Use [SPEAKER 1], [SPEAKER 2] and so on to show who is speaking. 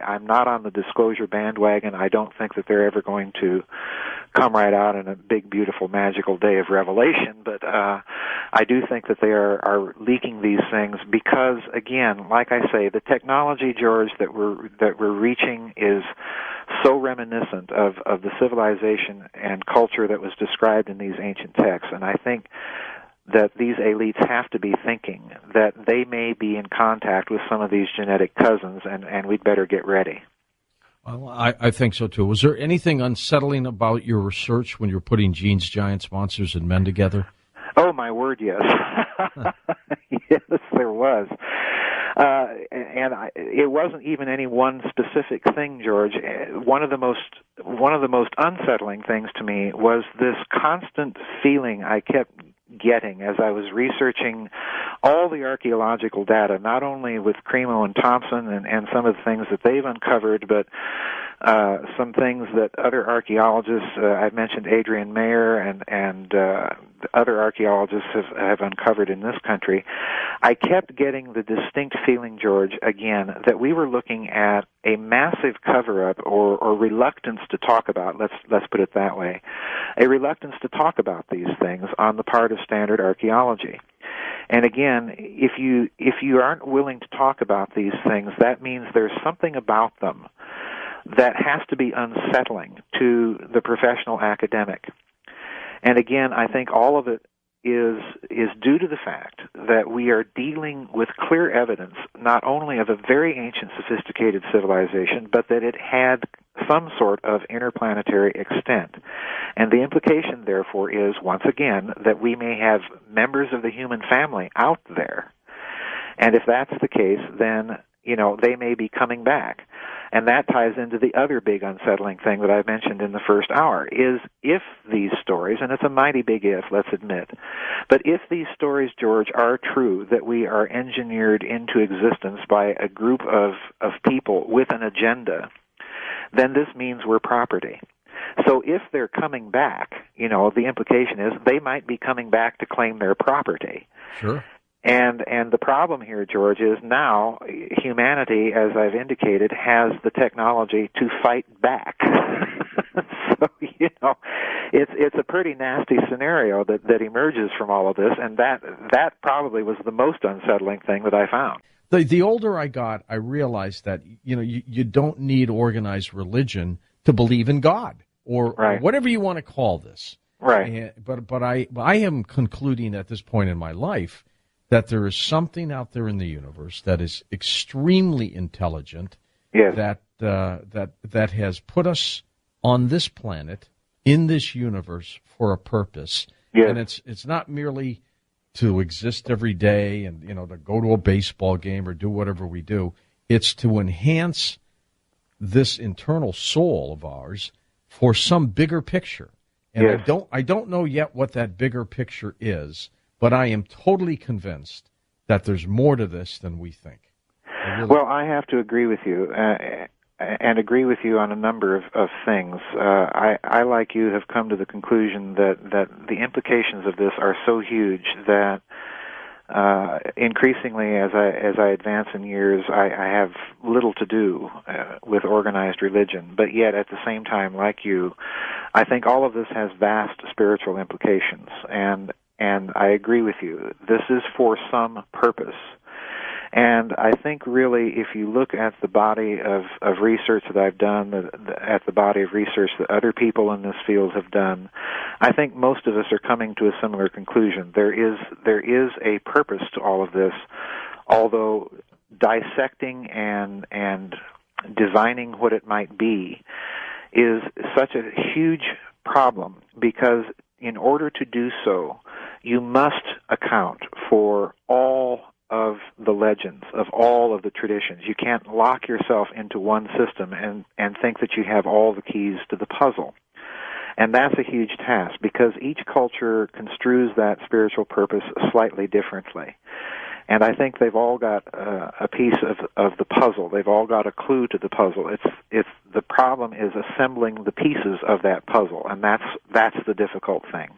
[SPEAKER 1] I'm not on the disclosure bandwagon. I don't think that they're ever going to come right out in a big, beautiful, magical day of revelation, but I do think that they are leaking these things because, again, like I say, the technology, George, that we're reaching is so reminiscent of the civilization and culture that was described in these ancient texts, and I think that these elites have to be thinking that they may be in contact with some of these genetic cousins, and we'd better get ready.
[SPEAKER 2] Well, I think so, too. Was there anything unsettling about your research when you were putting genes, giants, monsters, and men together?
[SPEAKER 1] Oh, my word, yes. Yes, there was. It wasn't even any one specific thing, George. One of the most unsettling things to me was this constant feeling I kept getting as I was researching all the archaeological data, not only with Cremo and Thompson and some of the things that they've uncovered, but some things that other archaeologists, I've mentioned Adrian Mayer and other archaeologists have uncovered in this country. I kept getting the distinct feeling, George, again, that we were looking at a massive cover-up or reluctance to talk about, let's put it that way, a reluctance to talk about these things on the part of standard archaeology. And again, if you aren't willing to talk about these things, that means there's something about them that has to be unsettling to the professional academic. And again, I think all of it is due to the fact that we are dealing with clear evidence not only of a very ancient, sophisticated civilization, but that it had some sort of interplanetary extent. And the implication, therefore, is, once again, that we may have members of the human family out there. And if that's the case, then, they may be coming back. And that ties into the other big unsettling thing that I mentioned in the first hour, is if these stories, and it's a mighty big if, let's admit, but if these stories, George, are true, that we are engineered into existence by a group of people with an agenda, then this means we're property. So if they're coming back, the implication is they might be coming back to claim their property.
[SPEAKER 2] Sure.
[SPEAKER 1] And the problem here, George, is now humanity, as I've indicated, has the technology to fight back. So, it's a pretty nasty scenario that emerges from all of this, and that probably was the most unsettling thing that I found.
[SPEAKER 2] The older I got, I realized that, you don't need organized religion to believe in God or whatever you want to call this.
[SPEAKER 1] Right.
[SPEAKER 2] But I am concluding at this point in my life that there is something out there in the universe that is extremely intelligent,
[SPEAKER 1] yes,
[SPEAKER 2] that has put us on this planet, in this universe, for a purpose.
[SPEAKER 1] Yes.
[SPEAKER 2] And it's not merely to exist every day and, to go to a baseball game or do whatever we do. It's to enhance this internal soul of ours for some bigger picture. And
[SPEAKER 1] yes.
[SPEAKER 2] I don't know yet what that bigger picture is, but I am totally convinced that there's more to this than we think.
[SPEAKER 1] Well, I have to agree with you, and agree with you on a number of things. I, like you, have come to the conclusion that the implications of this are so huge that increasingly, as I advance in years, I have little to do with organized religion. But yet, at the same time, like you, I think all of this has vast spiritual implications, and I agree with you. This is for some purpose. And I think really, if you look at the body of research that I've done, at the body of research that other people in this field have done, I think most of us are coming to a similar conclusion. There is a purpose to all of this, although dissecting and divining what it might be is such a huge problem, because in order to do so, you must account for all of the legends, of all of the traditions. You can't lock yourself into one system and think that you have all the keys to the puzzle. And that's a huge task, because each culture construes that spiritual purpose slightly differently. And I think they've all got a piece of the puzzle. They've all got a clue to the puzzle. The problem is assembling the pieces of that puzzle, and that's the difficult thing.